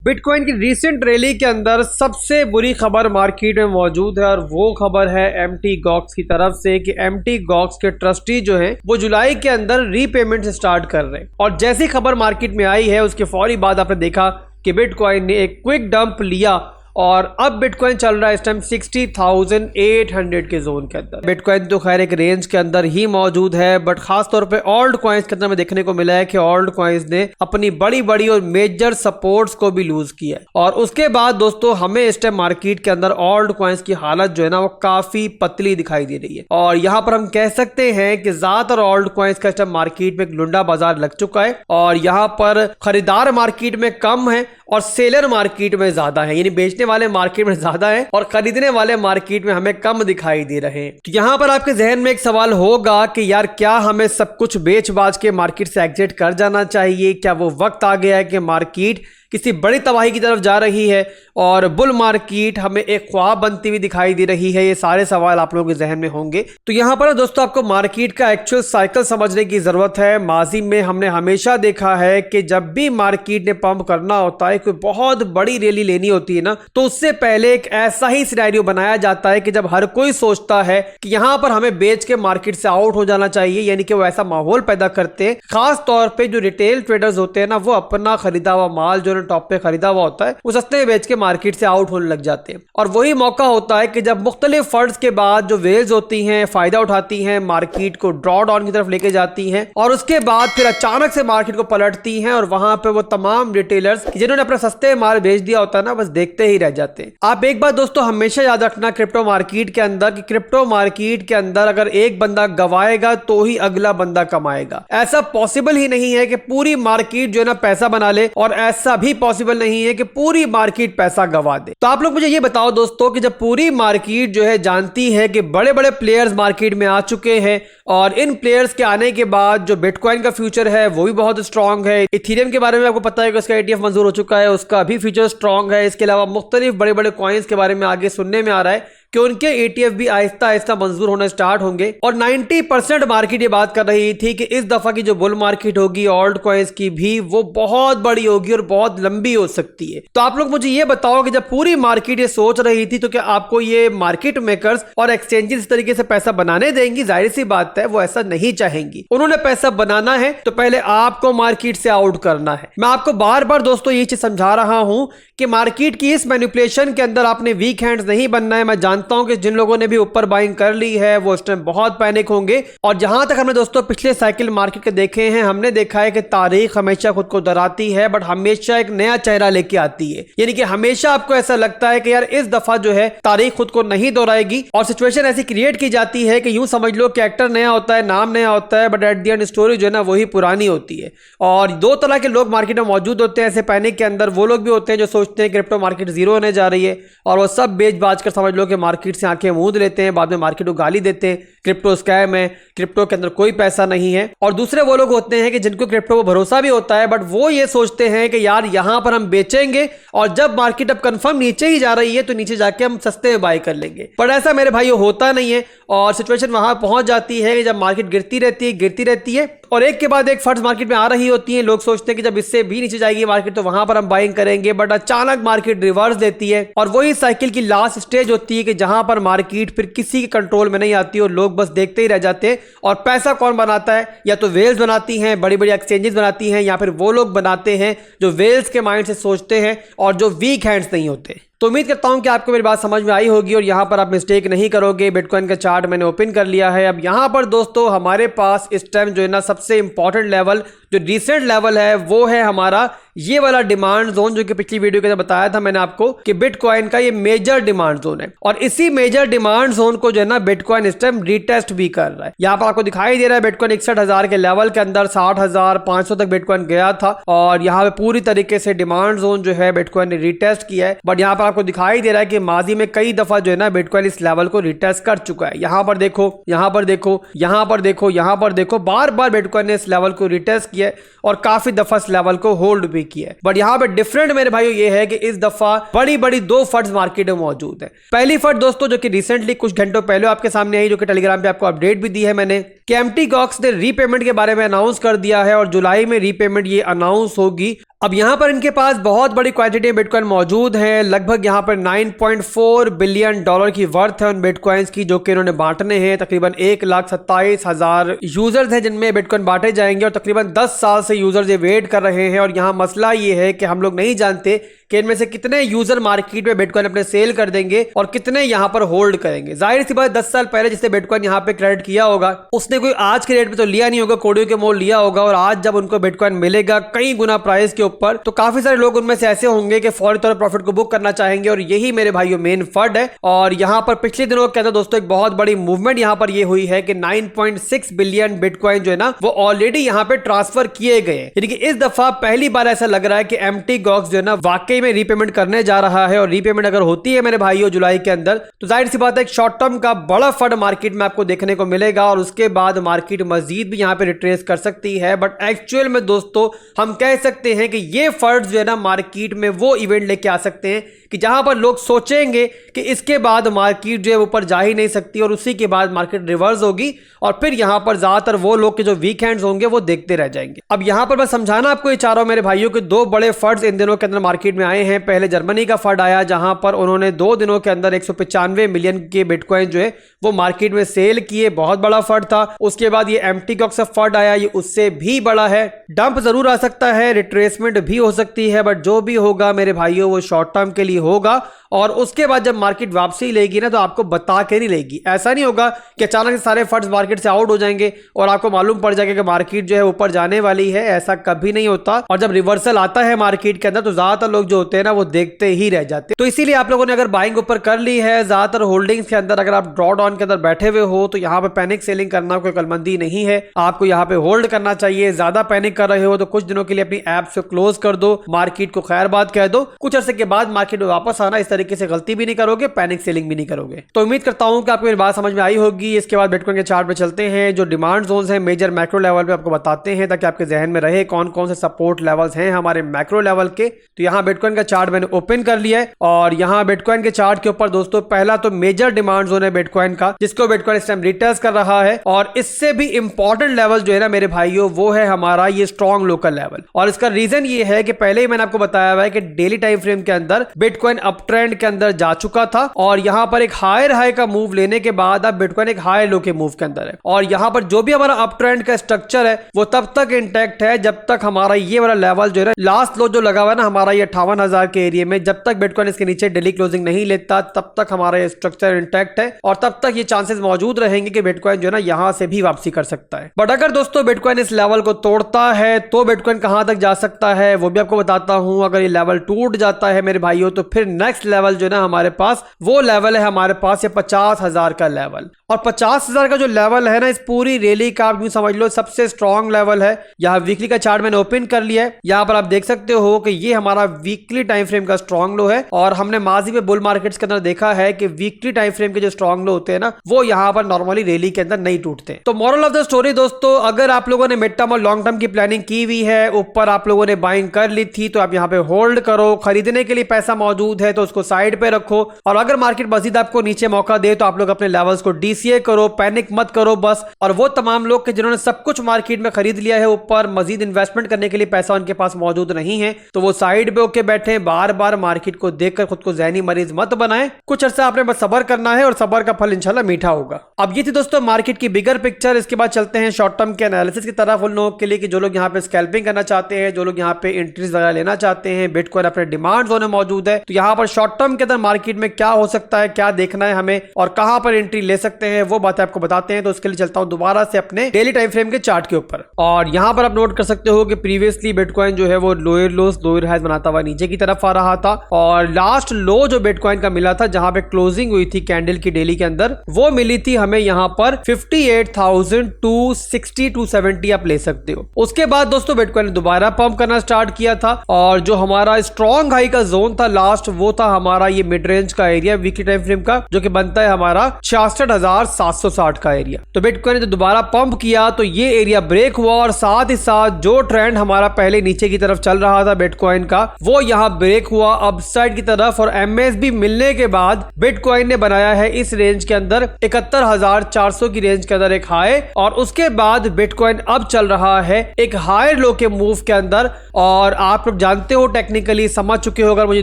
Bitcoin की recent rally के अंदर सबसे बुरी खबर मार्केट में मौजूद है और वो खबर है एमटी गॉक्स की तरफ से कि एमटी गॉक्स के ट्रस्टी जो हैं वो जुलाई के अंदर रीपेमेंट से स्टार्ट कर रहे हैं। और जैसी खबर मार्केट में आई है उसके फौरी बाद आपने देखा कि बिटकॉइन ने एक क्विक डंप लिया और अब बिटकॉइन चल रहा है इस टाइम 60,800 के जोन के अंदर। बिटकॉइन तो खैर एक रेंज के अंदर ही मौजूद है, बट खास तौर पे ऑल्ट कॉइन्स के अंदर में देखने को मिला है कि ऑल्ट कॉइन्स ने अपनी बड़ी बड़ी और मेजर सपोर्ट्स को भी लूज किया है। और उसके बाद दोस्तों हमें इस टाइम मार्केट के अंदर ऑल्ट कॉइन्स की हालत जो है ना वो काफी पतली दिखाई दे रही है। और यहाँ पर हम कह सकते हैं कि ज्यादातर ऑल्ट कॉइन्स का इस टाइम मार्केट में एक लुंडा बाजार लग चुका है और यहाँ पर खरीदार मार्केट में कम है और सेलर मार्केट में ज्यादा है, यानी बेचने वाले मार्केट में ज्यादा है और खरीदने वाले मार्केट में हमें कम दिखाई दे रहे हैं। तो यहाँ पर आपके जहन में एक सवाल होगा कि यार क्या हमें सब कुछ बेच बाज के मार्केट से एग्जिट कर जाना चाहिए? क्या वो वक्त आ गया है कि मार्केट किसी बड़ी तबाही की तरफ जा रही है और बुल मार्केट हमें एक ख्वाब बनती हुई दिखाई दे रही है? ये सारे सवाल आप लोगों के जहन में होंगे। तो यहाँ पर दोस्तों आपको मार्केट का एक्चुअल साइकिल समझने की जरूरत है। माजी में हमने हमेशा देखा है कि जब भी मार्केट ने पंप करना होता है, कोई बहुत बड़ी रैली लेनी होती है ना, तो उससे पहले एक ऐसा ही सिनेरियो बनाया जाता है कि जब हर कोई सोचता है कि यहाँ पर हमें बेच के मार्केट से आउट हो जाना चाहिए, यानी कि वो ऐसा माहौल पैदा करते हैं। खास तौर पर जो रिटेल ट्रेडर्स होते हैं ना, वो अपना खरीदा हुआ माल जो टॉप पे खरीदा हुआ होता है वो सस्ते में बेच के मार्केट से आउट होने लग जाते हैं। और वही मौका होता है कि जब मुख्तलिफ फंड्स के बाद जो वेल्स होती हैं फायदा उठाती हैं, मार्केट को ड्रॉ डाउन की तरफ लेके जाती हैं और उसके बाद फिर अचानक से मार्केट को पलटती हैं और वहां पे वो तमाम रिटेलर्स जिन्होंने अपना सस्ते माल बेच दिया होता है ना, बस देखते ही रह जाते हैं। आप एक बात दोस्तों हमेशा याद रखना क्रिप्टो मार्केट के अंदर कि क्रिप्टो मार्केट के अंदर अगर एक बंदा गवाएगा तो ही अगला बंदा कमाएगा। ऐसा पॉसिबल ही नहीं है कि पूरी मार्केट जो है ना पैसा बना ले और ऐसा भी पॉसिबल नहीं है कि पूरी मार्केट पैसा गवा दे। तो आप लोग मुझे ये बताओ दोस्तों कि जब पूरी मार्केट जो है जानती है कि बड़े बड़े प्लेयर्स मार्केट में आ चुके हैं और इन प्लेयर्स के आने के बाद जो बिटकॉइन का फ्यूचर है वो भी बहुत स्ट्रांग है। इथेरियम के बारे में आपको पता है कि उसका ETF मंजूर हो चुका है, उसका भी फ्यूचर स्ट्रांग है। इसके अलावा मुख्तलिफ बड़े बड़े कॉइन्स के बारे में आगे सुनने में आ रहा है कि उनके ETF भी आहिस्ता आहिस्ता मंजूर होने स्टार्ट होंगे। और 90% मार्केट ये बात कर रही थी कि इस दफा की जो बुल मार्केट होगी ऑल्ट कॉइन्स की भी वो बहुत बड़ी होगी और बहुत लंबी हो सकती है। तो आप लोग मुझे ये बताओ कि जब पूरी मार्केट ये सोच रही थी तो क्या आपको ये मार्केट मेकर्स और एक्सचेंजेस इस तरीके से पैसा बनाने देंगी? जाहिर सी बात है वो ऐसा नहीं चाहेंगी। उन्होंने पैसा बनाना है तो पहले आपको मार्केट से आउट करना है। मैं आपको बार बार दोस्तों ये चीज समझा रहा हूं कि मार्केट की इस मैनिपुलेशन के अंदर आपने वीक हैंड्स नहीं बनना है। मैं जानता हूं कि जिन लोगों ने भी ऊपर बाइंग कर ली है वो इस टाइम बहुत पैनिक होंगे। और जहां तक हमने दोस्तों पिछले साइकिल मार्केट के देखे हैं, हमने देखा है कि तारीख हमेशा खुद को डराती है बट हमेशा एक नया चेहरा लेके आती है। यानी कि हमेशा आपको ऐसा लगता है कि यार इस दफा जो है तारीख खुद को नहीं दोहराएगी और सिचुएशन ऐसी क्रिएट की जाती है कि यूं समझ लो कि एक्टर नया होता है, नाम नया होता है, but at the end story जो है ना वही पुरानी होती है। और दो तरह के लोग मार्केट में मौजूद होते हैं ऐसे पैनिक के अंदर। वो लोग भी होते हैं जो सोचते हैं क्रिप्टो मार्केट जीरो होने जा रही है और वो सब बेच बाज कर समझ लो कि मार्केट से आंखें मूंद लेते हैं, बाद में मार्केट को गाली देते हैं, क्रिप्टो स्कैम है, क्रिप्टो के अंदर कोई पैसा नहीं है। और दूसरे वो लोग होते हैं कि जिनको क्रिप्टो को भरोसा भी होता है बट वो ये सोचते हैं कि यार यहां पर हम बेचेंगे और जब मार्केट अब कंफर्म नीचे ही जा रही है तो नीचे जाके हम सस्ते में बाय कर लेंगे। पर ऐसा मेरे भाइयों होता नहीं है और सिचुएशन वहां पहुंच जाती है कि जब मार्केट गिरती रहती है और एक के बाद एक फंड्स मार्केट में आ रही होती हैं। लोग सोचते हैं कि जब इससे भी नीचे जाएगी मार्केट तो वहां पर हम बाइंग करेंगे, बट अचानक मार्केट रिवर्स देती है और वही साइकिल की लास्ट स्टेज होती है कि जहां पर मार्केट फिर किसी के कंट्रोल में नहीं आती और लोग बस देखते ही रह जाते हैं। और पैसा कौन बनाता है? या तो वेल्स बनाती हैं, बड़ी बड़ी एक्सचेंजेस बनाती हैं, या फिर वो लोग बनाते हैं जो वेल्स के माइंड से सोचते हैं और जो वीक हैंड्स नहीं होते। तो उम्मीद करता हूं कि आपको मेरी बात समझ में आई होगी और यहां पर आप मिस्टेक नहीं करोगे। बिटकॉइन का चार्ट मैंने ओपन कर लिया है। अब यहां पर दोस्तों हमारे पास इस टाइम जो है ना सबसे इंपॉर्टेंट लेवल जो रिसेंट लेवल है वो है हमारा ये वाला डिमांड जोन, जो कि पिछली वीडियो के अंदर बताया था मैंने आपको कि बिटकॉइन का ये मेजर डिमांड जोन है। और इसी मेजर डिमांड जोन को जो है ना बिटकॉइन इस टाइम रीटेस्ट भी कर रहा है। यहां पर आपको दिखाई दे रहा है बिटकॉइन 61,000 के लेवल के अंदर 60,500 तक बिटकॉइन गया था और यहां पे पूरी तरीके से डिमांड जोन जो है बिटकॉइन ने रीटेस्ट किया है। बट यहां पर आपको दिखाई दे रहा है कि माजी में कई दफा जो है ना बिटकॉइन इस लेवल को रीटेस्ट कर चुका है। यहां पर देखो, यहां पर देखो, यहां पर देखो, यहां पर देखो, बार बार बिटकॉइन ने इस लेवल को रीटेस्ट किया और काफी दफा इस लेवल को होल्ड भी किया है। बट यहां पे डिफरेंट मेरे भाइयों ये है कि इस दफा बड़ी बड़ी दो फंड्स मार्केट में मौजूद है। पहली फंड दोस्तों जो कि रिसेंटली कुछ घंटों पहले आपके सामने आई, जो कि टेलीग्राम पे आपको अपडेट भी दी है मैंने, कि एमटी गॉक्स ने रीपेमेंट के बारे में अनाउंस कर दिया है और जुलाई में रीपेमेंट ये अनाउंस होगी अब यहाँ पर इनके पास बहुत बड़ी क्वांटिटी बिटकॉइन मौजूद है, लगभग यहाँ पर 9.4 बिलियन डॉलर की वर्थ है उन बिटकॉइंस की, जो कि इन्होंने बांटने हैं। तकरीबन 1,27,000 यूजर्स हैं जिनमें बिटकॉइन बांटे जाएंगे और तकरीबन 10 साल से यूजर्स ये वेट कर रहे हैं। और यहाँ मसला ये है कि हम लोग नहीं जानते कि इनमें से कितने यूजर मार्केट में बिटकॉइन अपने सेल कर देंगे और कितने यहाँ पर होल्ड करेंगे। जाहिर सी बात 10 साल पहले जिसने बिटकॉइन यहाँ पे क्रेडिट किया होगा उसने कोई आज के रेट पे तो लिया नहीं होगा, कोड़ियों के मोल लिया होगा, और आज जब उनको बिटकॉइन मिलेगा कई गुना प्राइस के ऊपर, तो काफी सारे लोग उनमें से ऐसे होंगे कि फौरी तौर पर प्रॉफिट को बुक करना चाहेंगे। और यही मेरे भाइयों मेन फंड है। और यहाँ पर पिछले दिनों के अंदर दोस्तों एक बहुत बड़ी मूवमेंट यहाँ पर ये हुई है कि 9.6 बिलियन बिटकॉइन जो है ना वो ऑलरेडी यहाँ पे ट्रांसफर किए गए, यानी कि इस दफा पहली बार ऐसा लग रहा है कि एम्प्टी गॉक्स जो है ना वाकई में रीपेमेंट करने जा रहा है। और रीपेमेंट अगर होती है मेरे भाइयों जुलाई के अंदर, तो जाहिर सी बात है एक शॉर्ट टर्म का बड़ा फंड मार्केट में आपको देखने को मिलेगा और उसके बाद मार्केट मजीद भी यहां पे रिट्रेस कर सकती है। बट एक्चुअल में दोस्तों हम कह सकते हैं कि ये फंड जो है ना मार्केट में वो इवेंट लेके आ सकते हैं कि जहां पर लोग सोचेंगे कि इसके बाद मार्केट जो है ऊपर जा ही नहीं सकती और उसी के बाद मार्केट रिवर्स होगी और फिर यहां पर ज्यादातर वो लोग के जो वीक हैंड्स होंगे वो देखते रह जाएंगे। अब यहां पर मैं समझाना आपको ये चाह रहा हूं मेरे भाइयों के दो बड़े फंड्स इन दिनों के अंदर मार्केट में आए हैं। पहले जर्मनी का फंड आया जहां पर उन्होंने 2 दिनों के अंदर 195 मिलियन के बिटकॉइन जो है वो मार्केट में सेल किए, बहुत बड़ा फंड था। उसके बाद ये एम्प्टी गॉक्स फंड आया, ये उससे भी बड़ा है। डंप जरूर आ सकता है, रिट्रेसमेंट भी हो सकती है, बट जो भी होगा मेरे भाइयों वो शॉर्ट टर्म के लिए होगा। और उसके बाद जब मार्केट वापसी लेगी ना तो आपको बता के नहीं लेगी। ऐसा नहीं होगा कि अचानक से सारे फंड्स मार्केट से आउट हो जाएंगे और आपको मालूम पड़ जाएगा कि मार्केट जो है ऊपर जाने वाली है। ऐसा कभी नहीं होता। और जब रिवर्सल आता है मार्केट के अंदर तो ज्यादातर लोग जो होते हैं ना वो देखते ही रह जाते हैं। तो इसीलिए आप लोगों ने अगर बाइंग ऊपर कर ली है, ज्यादातर होल्डिंग्स के अंदर अगर आप ड्रॉ डाउन के अंदर बैठे हुए हो तो यहाँ पे पैनिक सेलिंग करना कोई कलमंदी नहीं है। आपको यहाँ पे होल्ड करना चाहिए। ज्यादा पैनिक कर रहे हो तो कुछ दिनों के लिए अपनी ऐप से क्लोज कर दो, मार्केट को खैर बात कह दो, कुछ अर्से के बाद मार्केट में वापस आना। इस तरीके से गलती भी नहीं करोगे, पैनिक सेलिंग भी नहीं करोगे। तो उम्मीद करता हूं कि आपको मेरी बात समझ में आई होगी। इसके बाद बिटकॉइन के चार्ट पे चलते हैं। जो डिमांड जोन्स हैं मेजर मैक्रो लेवल पे आपको बताते हैं ताकि आपके जहन में रहे कौन कौन से सपोर्ट लेवल्स हैं हमारे मैक्रो लेवल के। तो यहाँ बिटकॉइन का चार्ट मैंने ओपन कर लिया है और यहाँ बिटकॉइन के चार्ट के ऊपर दोस्तों पहला तो मेजर डिमांड जोन है बिटकॉइन का, जिसको बिटकॉइन इस टाइम रिटेस्ट कर रहा है। और इससे भी इंपॉर्टेंट लेवल जो है ना मेरे भाइयों वो है हमारा ये स्ट्रॉन्ग लोकल लेवल। और इसका रीजन ये है कि पहले ही मैंने आपको बताया हुआ है कि डेली टाइम फ्रेम के अंदर बिटकॉइन अप ट्रेंड के अंदर जा चुका था और यहां पर एक हायर हाई का मूव लेने के बाद अब बिटकॉइन एक हायर लो के मूव के अंदर है। और यहां पर जो भी हमारा अप ट्रेंड का स्ट्रक्चर है वो तब तक इंटैक्ट है जब तक हमारा ये वाला लेवल जो है लास्ट लो जो लगा हुआ है ना हमारा ये 58,000 के एरिया में, जब तक बिटकॉइन इसके नीचे डेली क्लोजिंग नहीं लेता तब तक हमारा ये स्ट्रक्चर इंटैक्ट है और तब तक ये चांसेस मौजूद रहेंगे कि बिटकॉइन जो है ना यहां से भी वापसी कर सकता है। बट अगर दोस्तों बिटकॉइन इस लेवल को तोड़ता है तो बिटकॉइन कहां तक जा सकता है वो भी आपको बताता हूं। अगर ये लेवल टूट जाता है मेरे भाइयों तो फिर नेक्स्ट लेवल जो है ना हमारे पास वो लेवल है हमारे पास ये 50,000 का लेवल। और 50,000 का जो लेवल है ना इस पूरी रैली का आप यूं समझ लो सबसे स्ट्रॉन्ग लेवल है। यहाँ वीकली का चार्ट मैंने ओपन कर लिया है। यहाँ पर आप देख सकते हो कि ये हमारा वीकली टाइम फ्रेम का स्ट्रॉन्ग लो है और हमने माजी में बुल मार्केट्स के अंदर देखा है कि वीकली टाइम फ्रेम के जो स्ट्रॉन्ग लो होते हैं ना वो यहाँ पर नॉर्मली रैली के अंदर नहीं टूटते। तो मोरल ऑफ द स्टोरी दोस्तों, अगर आप लोगों ने मिड टर्म और लॉन्ग टर्म की प्लानिंग की हुई है, ऊपर आप लोगों ने बाइंग कर ली थी तो आप यहाँ पे होल्ड करो। खरीदने के लिए पैसा मौजूद है तो उसको साइड पे रखो और अगर मार्केट मजीद आपको नीचे मौका दे तो आप लोग अपने लेवल्स को डीसीए करो, पैनिक मत करो बस। और वो तमाम लोग के जिन्होंने सब कुछ मार्केट में खरीद लिया है, ऊपर मजीद इन्वेस्टमेंट करने के लिए पैसा उनके पास मौजूद नहीं है तो वो साइड पे होके बैठे, बार बार मार्केट को देखकर खुद को ज़हनी मरीज मत बनाएं। कुछ अर्सा आपने बस सब्र करना है और सब्र का फल इंशाल्लाह मीठा होगा। अब ये थी दोस्तों मार्केट की बिगर पिक्चर। इसके बाद चलते हैं शॉर्ट टर्म के एनालिसिस की तरफ उन लोगों के लिए कि जो लोग यहाँ पे स्कैल्पिंग करना चाहते हैं, जो लोग यहाँ पे एंट्रीज वगैरह लेना चाहते हैं। बिटकॉइन अपने डिमांड जोन में मौजूद है तो यहाँ पर शॉर्ट टर्म के अंदर मार्केट में क्या हो सकता है, क्या देखना है हमें और कहां पर एंट्री ले सकते हैं वो बातें आपको बताते हैं। तो उसके लिए चलता हूं दोबारा से अपने डेली टाइम फ्रेम के चार्ट के ऊपर। और यहां पर आप नोट कर सकते हो कि प्रीवियसली बिटकॉइन जो है वो लोअर लोस लोअर हाइज बनाता हुआ नीचे की तरफ आ रहा था और लास्ट लो जो बिटकॉइन का मिला था जहां पे क्लोजिंग हुई थी कैंडल की डेली के अंदर वो मिली थी हमें यहां पर 58,260-270 आप ले सकते हो। उसके बाद दोस्तों बिटकॉइन ने दोबारा पंप करना स्टार्ट किया था और जो हमारा स्ट्रॉन्ग हाई का जोन था लास्ट वो था हमारा ये मिड रेंज का एरिया वीकली टाइम फ्रेम का, जो कि बनता है हमारा 66,760 का एरिया। तो बिटकॉइन ने दोबारा पंप किया तो ये एरिया ब्रेक हुआ और साथ ही साथ जो ट्रेंड हमारा पहले नीचे की तरफ चल रहा था बिटकॉइन का वो यहाँ ब्रेक हुआ अप साइड की तरफ और एमएसबी मिलने के बाद बिटकॉइन ने बनाया है इस रेंज के अंदर 71,400 की रेंज के अंदर एक हाई और उसके बाद बिटकॉइन अब चल रहा है एक हायर लो के मूव के अंदर और आप लोग जानते हो, टेक्निकली समझ चुके हो अगर मुझे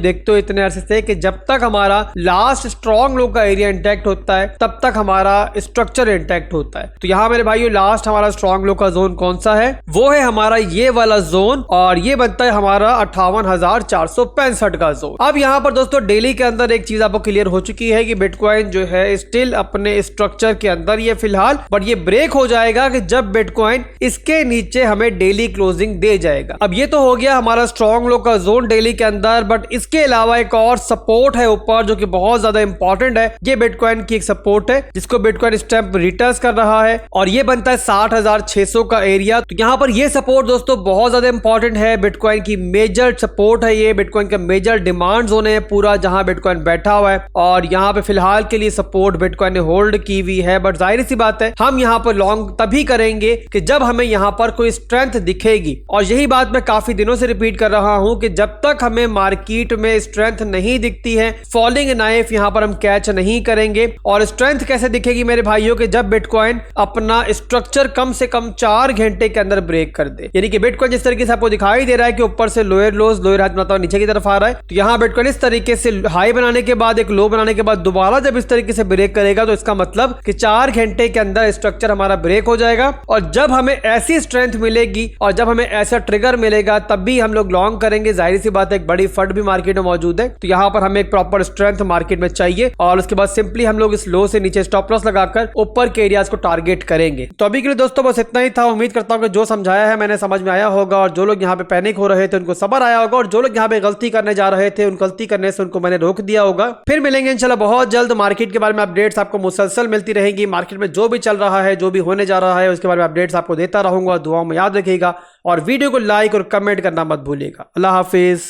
देखते हो इतने अरसे से, कि जब तक हमारा लास्ट स्ट्रॉन्ग लो का एरिया इंटैक्ट होता है तब तक हमारा स्ट्रक्चर इंटैक्ट होता है। तो यहाँ मेरे भाइयों लास्ट हमारा स्ट्रॉन्ग लो का जोन कौन सा है? वो है हमारा ये वाला जोन, और ये बनता है हमारा 58,465 का जोन। अब यहाँ पर दोस्तों डेली के अंदर एक चीज आपको क्लियर हो चुकी है कि बिटकॉइन जो है स्टिल अपने स्ट्रक्चर के अंदर ये फिलहाल, बट ये ब्रेक हो जाएगा कि जब बिटकॉइन इसके नीचे हमें डेली क्लोजिंग दे जाएगा। अब ये तो हो गया हमारा स्ट्रॉन्ग लो का जोन डेली के अंदर, बट इसके अलावा एक और सपोर्ट है ऊपर जो कि बहुत ज्यादा इंपॉर्टेंट है। ये बिटकॉइन की एक सपोर्ट है जिसको बिटकॉइन इस टाइम रिटर्स कर रहा है, और ये बनता है 60,600 का एरिया। तो यहाँ पर ये सपोर्ट दोस्तों बहुत ज्यादा इंपॉर्टेंट है, बिटकॉइन की मेजर सपोर्ट है, ये बिटकॉइन का मेजर डिमांड जोन है पूरा, जहां बिटकॉइन बैठा हुआ है। और यहाँ पे फिलहाल के लिए सपोर्ट बिटकॉइन ने होल्ड की हुई है, बट जाहिर सी बात है हम यहाँ पर लॉन्ग तभी करेंगे कि जब हमें यहाँ पर कोई स्ट्रेंथ दिखेगी। और यही बात मैं काफी दिनों से रिपीट कर रहा हूं कि जब तक हमें मार्केट में स्ट्रेंथ नहीं दिखती है, फॉलिंग नाइफ यहाँ पर हम कैच नहीं करेंगे। और स्ट्रेंथ कैसे दिखेगी मेरे भाइयों? कि जब बिटकॉइन अपना स्ट्रक्चर कम से कम 4 घंटे के अंदर ब्रेक कर दे, यानी कि बिटकॉइन जिस तरीके से आपको दिखाई दे रहा है कि ऊपर से लोअर लोज, लोअर हाई बनाता हुआ नीचे की तरफ आ रहा है, तो यहाँ बिटकॉइन इस तरीके से हाई बनाने के बाद, एक लो बनाने के बाद दोबारा जब इस तरीके से ब्रेक करेगा, तो इसका मतलब कि 4 घंटे के अंदर स्ट्रक्चर हमारा ब्रेक हो जाएगा। और जब हमें ऐसी स्ट्रेंथ मिलेगी और जब हमें ऐसा ट्रिगर मिलेगा तब भी हम लोग लॉन्ग करेंगे। जाहिर सी बात है एक बड़ी फंड भी मार्केट में मौजूद है, तो यहाँ पर हमें एक प्रॉपर स्ट्रेंथ मार्केट में चाहिए, और उसके बाद सिंपली हम लोग इस लो से नीचे स्टॉप लॉस लगाकर ऊपर के एरियाज को टारगेट करेंगे। तो अभी के लिए दोस्तों बस इतना ही था। उम्मीद करता हूँ कि जो समझाया है मैंने समझ में आया होगा, और जो लोग यहाँ पे पैनिक हो रहे थे उनको सब्र आया होगा, और जो लोग यहाँ पे गलती करने जा रहे थे उन गलती करने से उनको मैंने रोक दिया होगा। फिर मिलेंगे इंशाल्लाह बहुत जल्द। मार्केट के बारे में अपडेट्स आपको मुसलसल मिलती रहेंगी, मार्केट में जो भी चल रहा है, जो भी होने जा रहा है, उसके बारे में अपडेट्स आपको देता रहूंगा। दुआओं में याद रखिएगा और वीडियो को लाइक और कमेंट करना मत भूलिएगा। अल्लाह हाफिज।